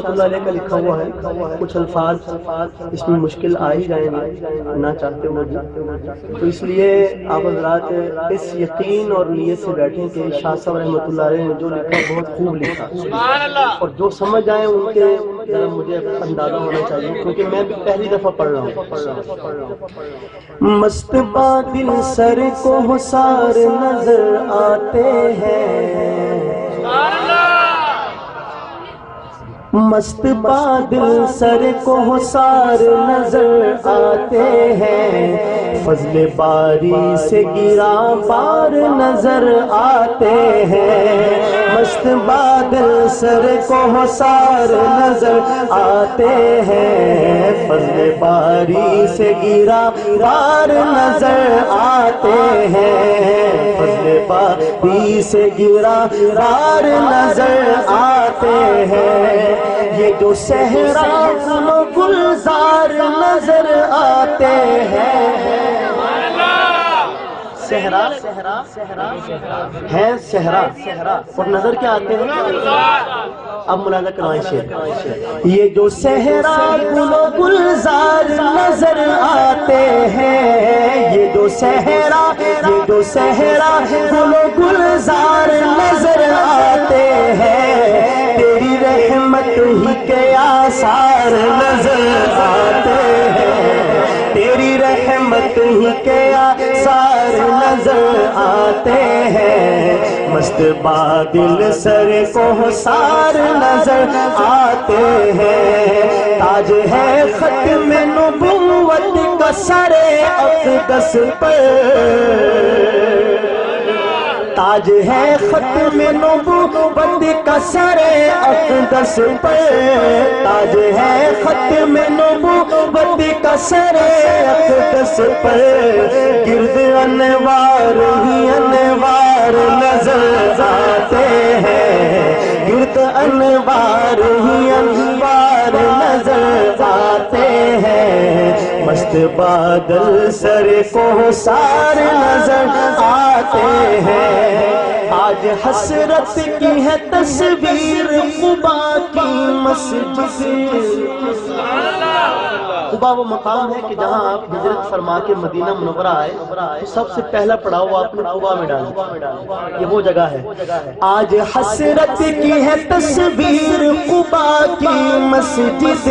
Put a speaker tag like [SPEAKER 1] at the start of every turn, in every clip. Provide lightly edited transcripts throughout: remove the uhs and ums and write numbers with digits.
[SPEAKER 1] رحمۃ اللہ علیہ کا لکھا ہوا ہے، کچھ الفاظ اس میں مشکل آ ہی جائیں گے نہ چاہتے ہوئے بھی، تو اس لیے آپ حضرات اس یقین اور نیت سے بیٹھیں کہ شاہ صاحب رحمۃ اللہ علیہ نے جو لکھا بہت خوب لکھا، اور جو سمجھ آئے ان کے ذرا مجھے اندازہ ہونا چاہیے، کیونکہ میں بھی پہلی دفعہ پڑھ رہا ہوں۔ مست بادل سر کو حسار نظر آتے ہیں، مست بادل سر کو حسار نظر آتے ہیں، فضل باری سے گرا بار نظر آتے ہیں، مست بادل سر کو حسار نظر آتے ہیں، فضل باری سے گرا بار نظر آتے ہیں، فضل باری سے گرا بار نظر آتے ہیں، یہ جو صحرا و گلزار نظر آتے ہیں، صحرا ہے صحرا اور نظر کیا آتے ہیں؟ اب ملاحظہ کروائیں شعر، یہ جو صحرا و گلزار نظر آتے ہیں، یہ جو صحرا و گلزار نظر آتے ہیں، تیری رحمت ہی کے آثار نظر آتے ہیں، تیری رحمت ہی کے آثار نظر آتے ہیں، مست بادل سر کو حسار نظر آتے ہیں، تاج ہے ختم نبوت کا سر اقدس پر، تاج ہے ختم نبوت کا سر اقدس پر، تاج ہے ختم نبوت کا سر اقدس پر، گرد انوار ہی انوار نظر آتے ہیں، گرد انوار ہی انوار نظر آتے ہیں، مست بادل سر کو حسار نظر آتے ہیں، آج حسرت کی ہے تصویر قبا کی مسجد، قبا وہ مقام ہے کہ جہاں آپ ہجرت فرما کے مدینہ منورہ آئے تو سب سے پہلا پڑاؤ آپ نے قبا میں ڈالا، یہ وہ جگہ ہے۔ آج حسرت کی ہے تصویر قبا کی مسجد،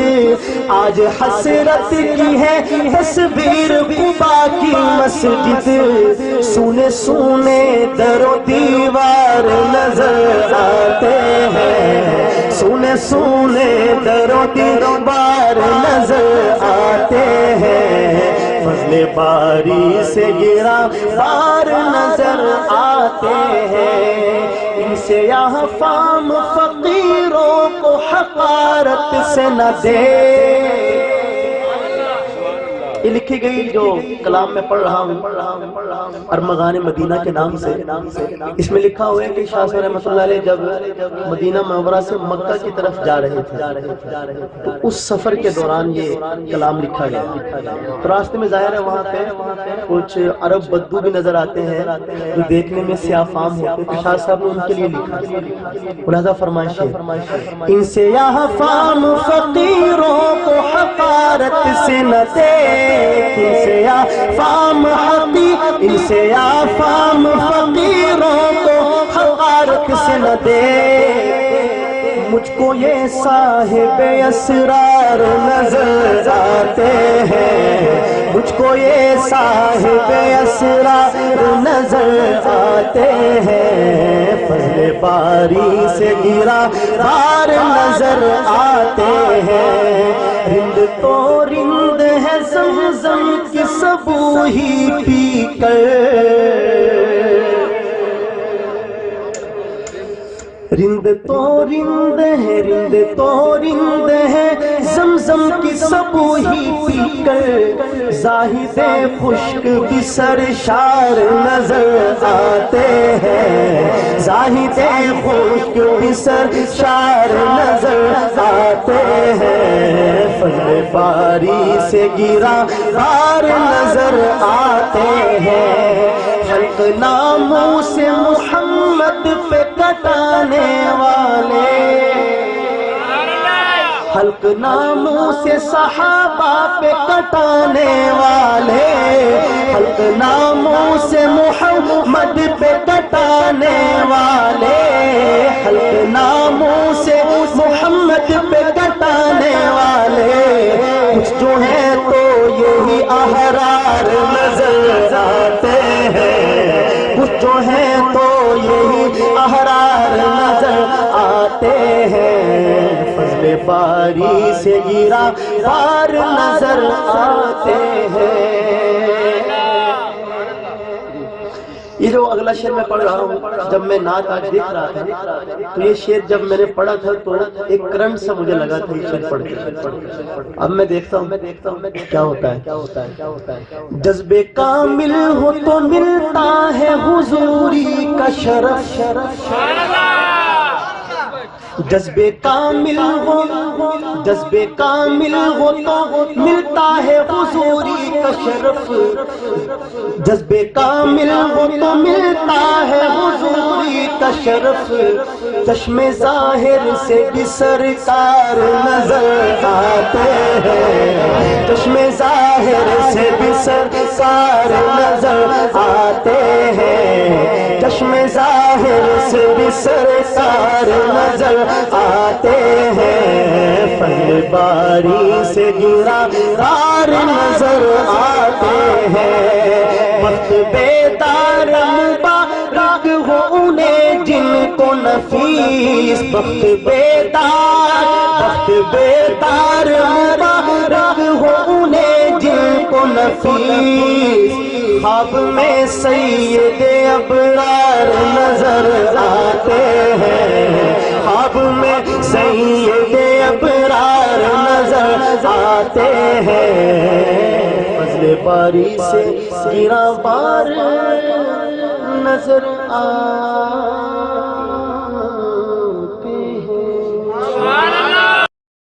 [SPEAKER 1] آج حسرت کی ہے تصویر قبا کی مسجد، سونے سونے در و دیوار نظر آتے ہیں، سونے سونے در و دیوار نظر آتے ہیں، فضل باری سے گرا بار نظر آتے ہیں، ان سے یہاں فام فقیروں کو حقارت سے نہ دے، یہ لکھی گئی جو کلام میں پڑھ رہا ہوں ارمغان مدینہ کے نام سے، اس میں لکھا ہوا ہے کہ شاہ صاحب رحمۃ اللہ علیہ جب مدینہ منورہ سے مکہ کی طرف جا رہے تھے تو اس سفر کے دوران یہ کلام لکھا گیا، تو راستے میں ظاہر ہے وہاں پہ کچھ عرب بدو بھی نظر آتے ہیں جو دیکھنے میں سیاہ فام ہوتے، تو شاہ صاحب نے ان کے لیے لکھا، ملاحظہ فرمائش ہے، ان سے یہاں فام فقیروں کو حقارت سے نہ دے، ان سے یا فام حقی، ان سے یا فام فقیروں کو حقارت سے نہ دے، مجھ کو یہ صاحب اسرار نظر آتے ہیں، مجھ کو یہ صاحب اسرار نظر آتے ہیں، فضل باری سے گرا بار نظر آتے ہیں، رند تو رند ہے زمزم کی سبو ہی پی کر، رند تو رند ہے، رند تو رند ہے زمزم کی سبو ہی پی کر، زاہد خشک بھی سرشار نظر آتے ہیں، زاہد خشک بھی سرشار نظر آتے ہیں، فضل باری سے گرا بار نظر آتے ہیں، خلق ناموں سے محمد پہ کٹانے والے، حلق ناموں سے صحابہ پہ کٹانے والے، حلق ناموں سے محمد پہ کٹانے والے، حلق ناموں سے محمد پہ کٹانے والے، کچھ جو ہیں تو یہی احرار نظر آتے ہیں، کچھ جو ہیں تو یہی احرار نظر آتے ہیں، فضل باری سے گرا بار نظر آتے ہیں۔ یہ جو اگلا شعر میں پڑھ رہا ہوں، جب میں نعت آج دیکھ رہا تھا تو یہ شعر جب میں نے پڑھا تھا تو ایک کرنٹ سا مجھے لگا تھا یہ شعر پڑھ کے۔ اب میں دیکھتا ہوں کیا ہوتا ہے۔ جذبے کامل ہو تو ملتا ہے حضوری کا شرف، جذبے کامل ہو تو ملتا ہے حضوری کا شرف، جذبے کامل ہو تو ملتا ہے حضوری کا شرف، چشم ظاہر سے بھی سرکار نظر آتے ہیں، چشم ظاہر سے بھی سرکار نظر آتے ہیں، چشم ظاہر سے بھی سرکار نظر آتے ہیں، فضل باری سے گرا بار نظر آتے ہیں، وقت بیدار مبارک ہو انہیں جن کو نفیس، وقت بیدار مبارک ہو انہیں جن کو نفیس، خواب میں سید ابرار نظر آتے ہیں، خواب میں سید ابرار نظر آتے ہیں، فضل باری سے گرا بار نظر آتے ہیں۔